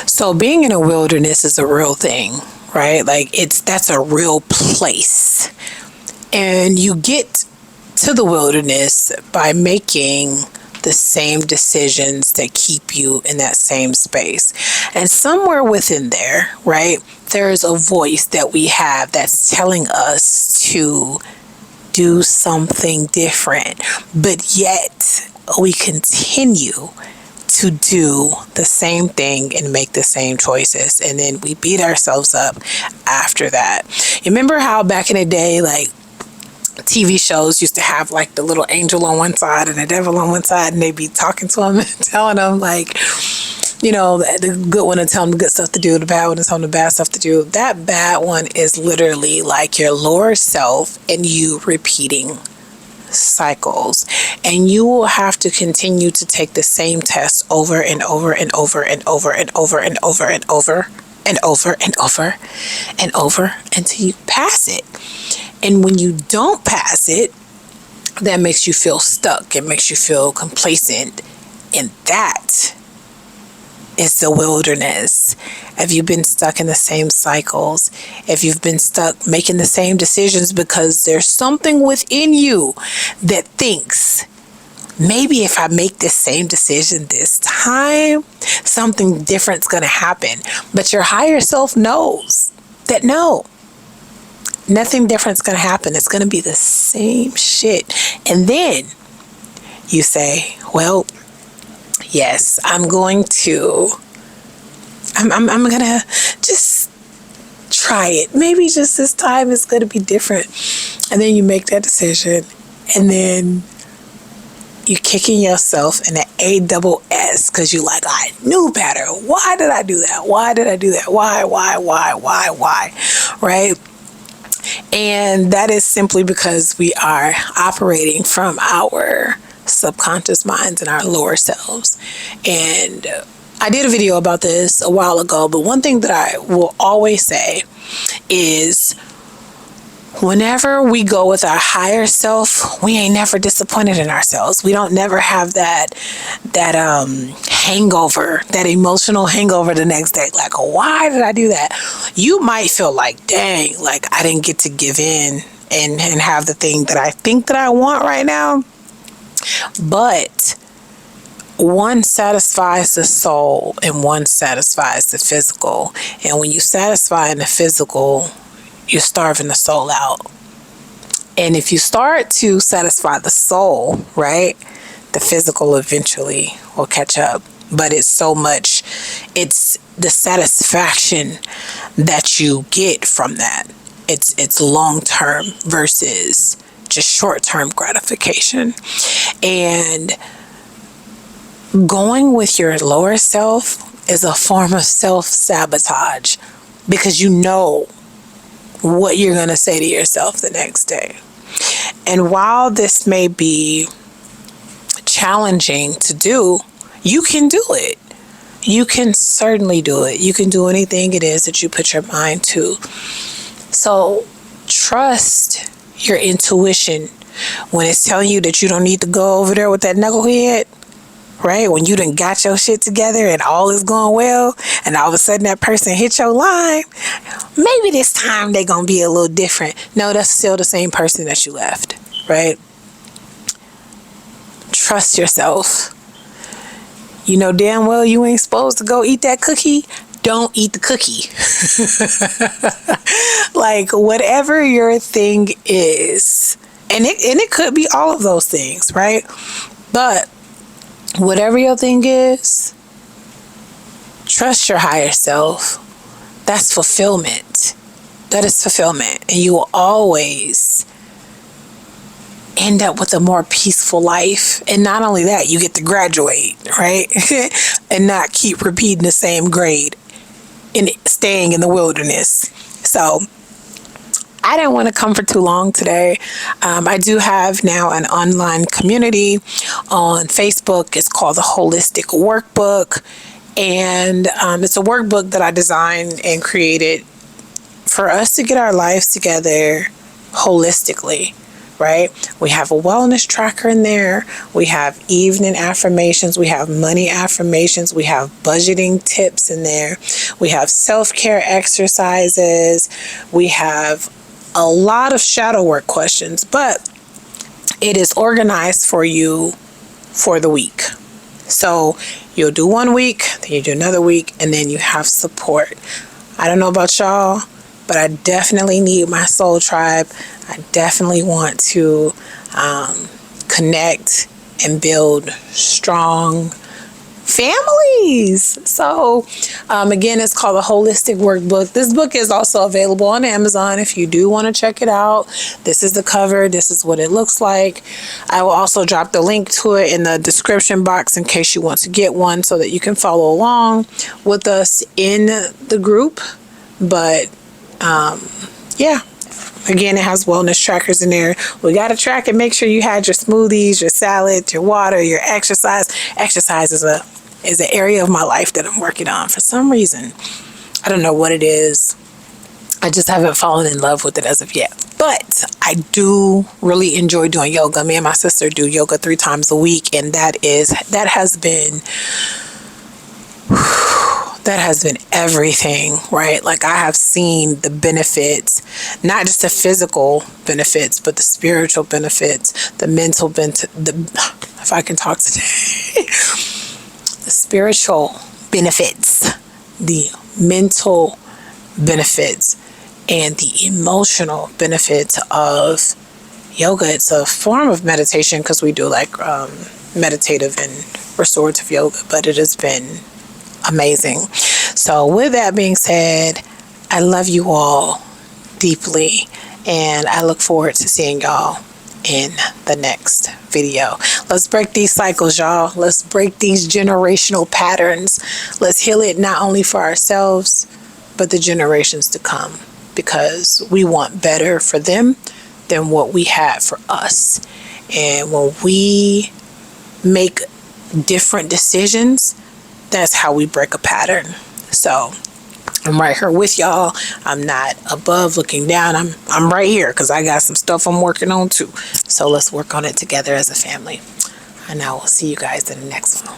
So being in a wilderness is a real thing, right? Like that's a real place. And you get to the wilderness by making the same decisions that keep you in that same space. And somewhere within there, right, there's a voice that we have that's telling us to do something different. But yet we continue to do the same thing and make the same choices. And then we beat ourselves up after that. You remember how back in the day, like, TV shows used to have like the little angel on one side and the devil on one side, and they'd be talking to him and telling him, like, you know, the good one to tell him the good stuff to do, the bad one to tell him the bad stuff to do. That bad one is literally like your lower self and you repeating cycles. And you will have to continue to take the same test over and over and over and over and over and over and over and over and over and over until you pass it. And when you don't pass it, that makes you feel stuck. It makes you feel complacent. And that is the wilderness. If you've been stuck in the same cycles, if you've been stuck making the same decisions because there's something within you that thinks, maybe if I make this same decision this time, something different's going to happen. But your higher self knows that no, nothing different's going to happen. It's going to be the same shit. And then you say, well, yes, I'm going to just try it. Maybe just this time it's going to be different. And then you make that decision. And then you're kicking yourself in the ASS because you're like, I knew better. Why did I do that? Why did I do that? Why? Right? And that is simply because we are operating from our subconscious minds and our lower selves. And I did a video about this a while ago, but one thing that I will always say is whenever we go with our higher self, we ain't never disappointed in ourselves. We don't never have that hangover, that emotional hangover the next day. Like, why did I do that? You might feel like, dang, like I didn't get to give in and have the thing that I think that I want right now. But one satisfies the soul and one satisfies the physical. And when you satisfy in the physical, you're starving the soul out. And if you start to satisfy the soul, right, the physical eventually will catch up. But it's so much, it's the satisfaction that you get from that. It's long-term versus just short-term gratification. And going with your lower self is a form of self-sabotage because you know what you're going to say to yourself the next day. And while this may be challenging to do, you can do it. You can certainly do it. You can do anything it is that you put your mind to. So trust your intuition when it's telling you that you don't need to go over there with that knucklehead, right? When you done got your shit together and all is going well, and all of a sudden that person hit your line, maybe this time they gonna be a little different. No, that's still the same person that you left, right? Trust yourself. You know damn well you ain't supposed to go eat that cookie. Don't eat the cookie. Like, whatever your thing is, and it could be all of those things, right? But whatever your thing is, trust your higher self. That's fulfillment. That is fulfillment. And you will always end up with a more peaceful life. And not only that, you get to graduate, right? And not keep repeating the same grade and staying in the wilderness. So I didn't want to come for too long today. I do have now an online community on Facebook. It's called the Holistic Workbook. And it's a workbook that I designed and created for us to get our lives together holistically, right? We have a wellness tracker in there. We have evening affirmations. We have money affirmations. We have budgeting tips in there. We have self-care exercises. We have a lot of shadow work questions, but it is organized for you for the week. So you'll do 1 week, then you do another week, and then you have support. I don't know about y'all, but I definitely need my soul tribe. I definitely want to connect and build strong families. So again, it's called the Holistic Workbook. This book is also available on Amazon if you do want to check it out. This is the cover. This is what it looks like. I will also drop the link to it in the description box in case you want to get one so that you can follow along with us in the group. But yeah. Again, it has wellness trackers in there. We got to track and make sure you had your smoothies, your salad, your water, your exercise. Exercise is an area of my life that I'm working on for some reason. I don't know what it is. I just haven't fallen in love with it as of yet. But I do really enjoy doing yoga. Me and my sister do yoga 3 times a week, and that has been everything, right? Like, I have seen the benefits, not just the physical benefits, but the spiritual benefits, the mental benefits, if I can talk today, the spiritual benefits, the mental benefits, and the emotional benefits of yoga. It's a form of meditation because we do like meditative and restorative yoga, but it has been amazing. So with that being said, I love you all deeply, and I look forward to seeing y'all in the next video. Let's break these cycles, y'all. Let's break these generational patterns. Let's heal it not only for ourselves, but the generations to come, because we want better for them than what we had for us. And when we make different decisions, that's how we break a pattern. So I'm right here with y'all. I'm not above looking down. I'm right here because I got some stuff I'm working on too. So let's work on it together as a family. And I will see you guys in the next one.